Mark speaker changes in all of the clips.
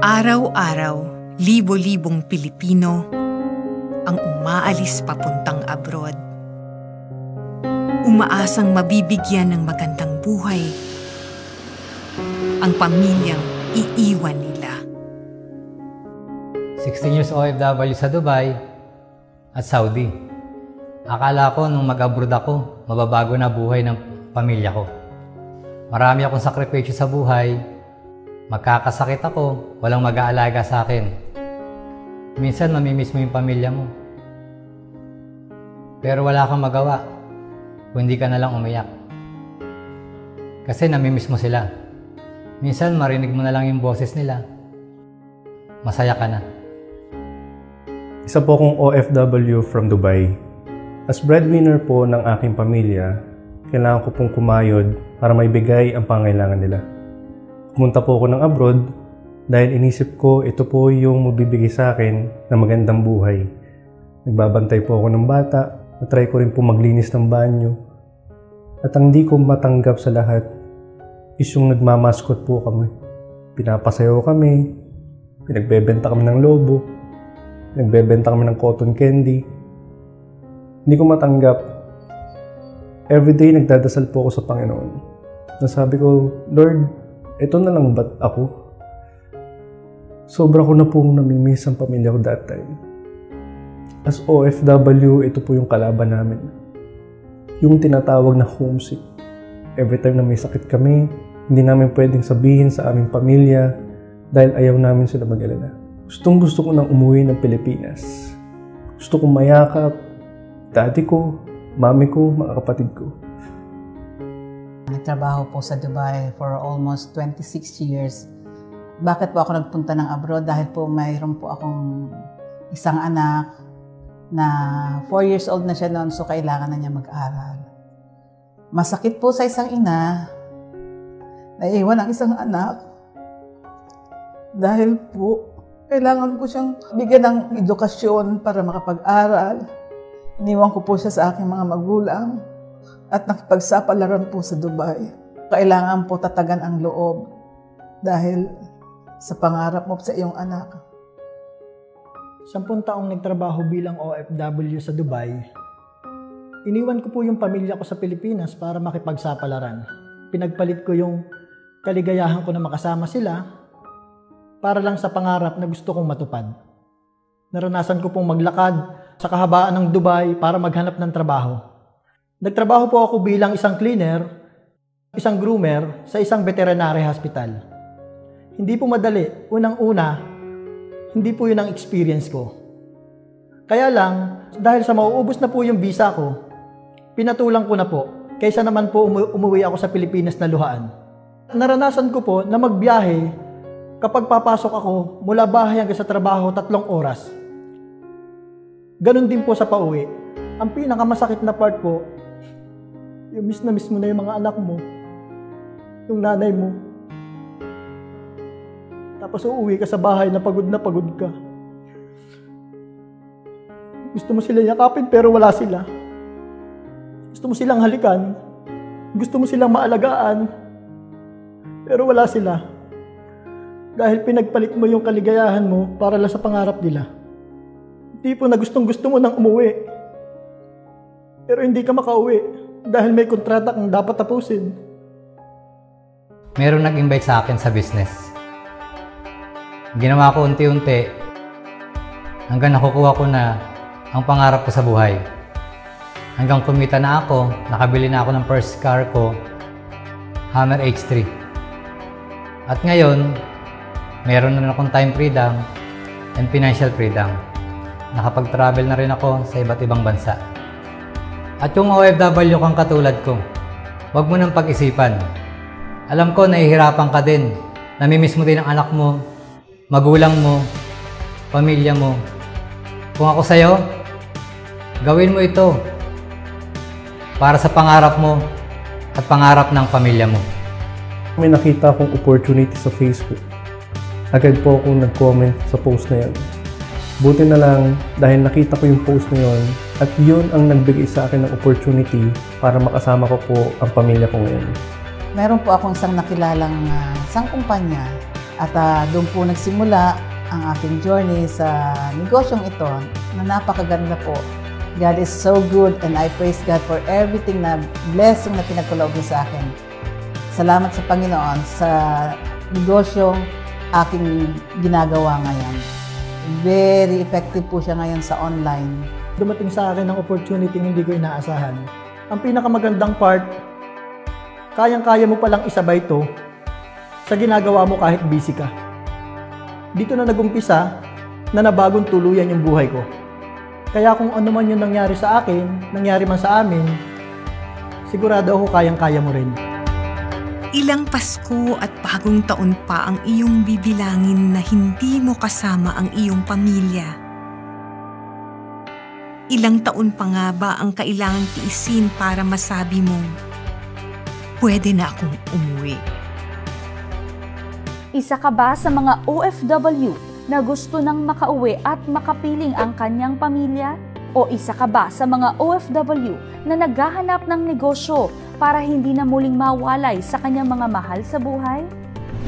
Speaker 1: Araw-araw, libo-libong Pilipino ang umaalis papuntang abroad. Umaasang mabibigyan ng magandang buhay ang pamilyang iiwan nila.
Speaker 2: 16 years OFW sa Dubai at Saudi. Akala ko nung mag-abroad ako, mababago na buhay ng pamilya ko. Marami akong sakripisyo sa buhay. Magkakasakit ako, walang mag-aalaga sa akin. Minsan mamimiss mo yung pamilya mo. Pero wala kang magawa kung hindi ka na lang umiyak. Kasi namimiss mo sila. Minsan marinig mo na lang yung boses nila. Masaya ka na.
Speaker 3: Isa po akong OFW from Dubai. As breadwinner po ng aking pamilya, kailangan ko pong kumayod para maibigay ang pangailangan nila. Pumunta po ako ng abroad dahil inisip ko ito po yung magbibigay sa akin ng magandang buhay. Nagbabantay po ako ng bata, natry ko rin po maglinis ng banyo. At ang di ko matanggap sa lahat is yung nagmamaskot po kami. Pinapasayaw kami, pinagbebenta kami ng lobo, nagbebenta kami ng cotton candy. Hindi ko matanggap. Everyday nagdadasal po ako sa Panginoon. Nasabi ko, Lord, ito na lang ba't ako? Sobra ko na pong namimiss ang pamilya ko that time. As OFW, ito po yung kalaban namin. Yung tinatawag na homesick. Every time na may sakit kami, hindi namin pwedeng sabihin sa aming pamilya dahil ayaw namin sila mag-alala. Gusto ko nang umuwi ng Pilipinas. Gusto kong mayakap daddy ko, mami ko, mga kapatid ko.
Speaker 4: Nagtrabaho po sa Dubai for almost 26 years. Bakit po ako nagpunta ng abroad? Dahil po mayroon po akong isang anak na 4 years old na siya noon, so kailangan na niya mag-aral. Masakit po sa isang ina na iwan ang isang anak dahil po kailangan ko siyang bigyan ng edukasyon para makapag-aral. Iniwan ko po siya sa aking mga magulang at nakipagsapalaran po sa Dubai. Kailangan po tatagan ang loob dahil sa pangarap mo sa iyong anak.
Speaker 5: 10 taong nagtrabaho bilang OFW sa Dubai, iniwan ko po yung pamilya ko sa Pilipinas para makipagsapalaran. Pinagpalit ko yung kaligayahan ko na makasama sila para lang sa pangarap na gusto kong matupad. Naranasan ko pong maglakad sa kahabaan ng Dubai para maghanap ng trabaho. Nagtrabaho po ako bilang isang cleaner, isang groomer sa isang veterinary hospital. Hindi po madali. Unang-una, hindi po yun ang experience ko. Kaya lang, dahil sa mauubos na po yung visa ko, pinatulang ko na po, kaysa naman po umuwi ako sa Pilipinas na luhaan. Naranasan ko po na magbiyahe kapag papasok ako mula bahay hanggang sa trabaho 3 oras. Ganon din po sa pauwi. Ang pinakamasakit na part po, yung miss na miss mo na yung mga anak mo, yung nanay mo. Tapos uuwi ka sa bahay na pagod ka. Gusto mo sila yakapin pero wala sila. Gusto mo silang halikan. Gusto mo silang maalagaan. Pero wala sila. Dahil pinagpalit mo yung kaligayahan mo para lang sa pangarap nila. Tipo na gustong-gusto mo nang umuwi. Pero hindi ka makauwi dahil may kontrata kang dapat tapusin.
Speaker 2: Meron nag-invite sa akin sa business. Ginawa ko unti-unti hanggang nakukuha ko na ang pangarap ko sa buhay. Hanggang kumita na ako, nakabili na ako ng first car ko, Hummer H3. At ngayon, meron na rin akong time freedom and financial freedom. Nakapag-travel na rin ako sa iba't ibang bansa. At yung OFW kang katulad ko, huwag mo nang pag-isipan. Alam ko, nahihirapan ka din. Namimiss mo din ang anak mo, magulang mo, pamilya mo. Kung ako sa'yo, gawin mo ito para sa pangarap mo at pangarap ng pamilya mo.
Speaker 3: May nakita akong opportunity sa Facebook. Agad po akong nag-comment sa post na yan. Buti na lang dahil nakita ko yung post na yun at yun ang nagbigay sa akin ng opportunity para makasama ko po ang pamilya ko ngayon.
Speaker 4: Meron po akong isang nakilalang isang kumpanya At doon po nagsimula ang aking journey sa negosyong ito na napakaganda po. God is so good and I praise God for everything na blessing na pinagkaloob niya sa akin. Salamat sa Panginoon sa negosyong aking ginagawa ngayon. Very effective po siya ngayon sa online.
Speaker 5: Dumating sa akin ang opportunity na hindi ko inaasahan. Ang pinakamagandang part, kayang-kaya mo palang isabay ito sa ginagawa mo kahit busy ka. Dito na nagumpisa na nabagong tuluyan yung buhay ko. Kaya kung ano man yung nangyari sa akin, nangyari man sa amin, sigurado ako kayang-kaya mo rin.
Speaker 1: Ilang Pasko at bagong taon pa ang iyong bibilangin na hindi mo kasama ang iyong pamilya. Ilang taon pa nga ba ang kailangang tiisin para masabi mong, pwede na akong umuwi?
Speaker 6: Isa ka ba sa mga OFW na gusto nang makauwi at makapiling ang kanyang pamilya? O isa ka ba sa mga OFW na naghahanap ng negosyo para hindi na muling mawalay sa kanyang mga mahal sa buhay?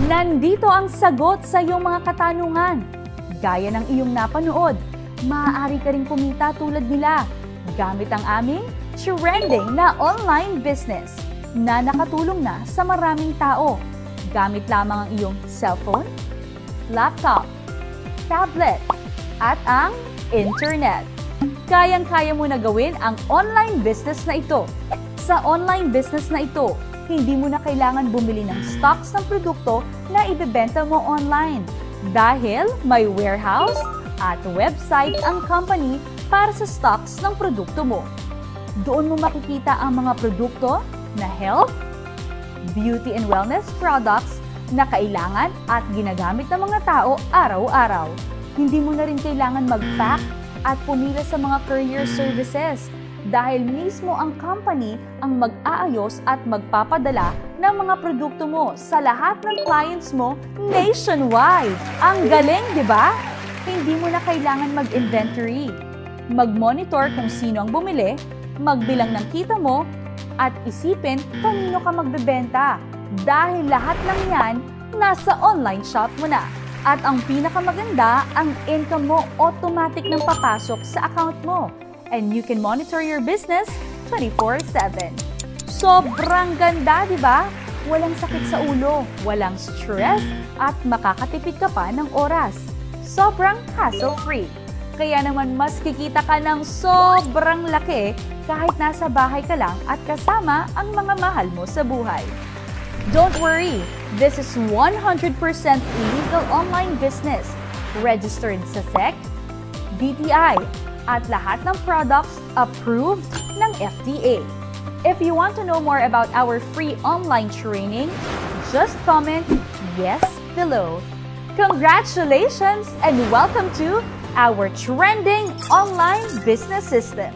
Speaker 6: Nandito ang sagot sa iyong mga katanungan. Gaya ng iyong napanood, maaari ka ring kumita tulad nila gamit ang aming trending na online business na nakatulong na sa maraming tao. Gamit lamang ang iyong cellphone, laptop, tablet, at ang internet. Kayang-kaya mo na gawin ang online business na ito. Sa online business na ito, hindi mo na kailangan bumili ng stocks ng produkto na ibebenta mo online dahil may warehouse at website ang company para sa stocks ng produkto mo. Doon mo makikita ang mga produkto na health, beauty and wellness products na kailangan at ginagamit ng mga tao araw-araw. Hindi mo na rin kailangan mag-pack at pumila sa mga courier services dahil mismo ang company ang mag-aayos at magpapadala ng mga produkto mo sa lahat ng clients mo nationwide. Ang galing, di ba? Hindi mo na kailangan mag-inventory, mag-monitor kung sino ang bumili, magbilang ng kita mo, at isipin kanino ka magbebenta dahil lahat ng yan nasa online shop mo na. At ang pinakamaganda, ang income mo automatic nang papasok sa account mo. And you can monitor your business 24/7. Sobrang ganda, di ba? Walang sakit sa ulo, walang stress, at makakatipid ka pa ng oras. Sobrang hassle-free. Kaya naman mas kikita ka ng sobrang laki kahit nasa bahay ka lang at kasama ang mga mahal mo sa buhay. Don't worry, this is 100% legal online business, registered sa SEC, DTI, at lahat ng products approved ng FDA. If you want to know more about our free online training, just comment yes below. Congratulations and welcome to our trending online business system.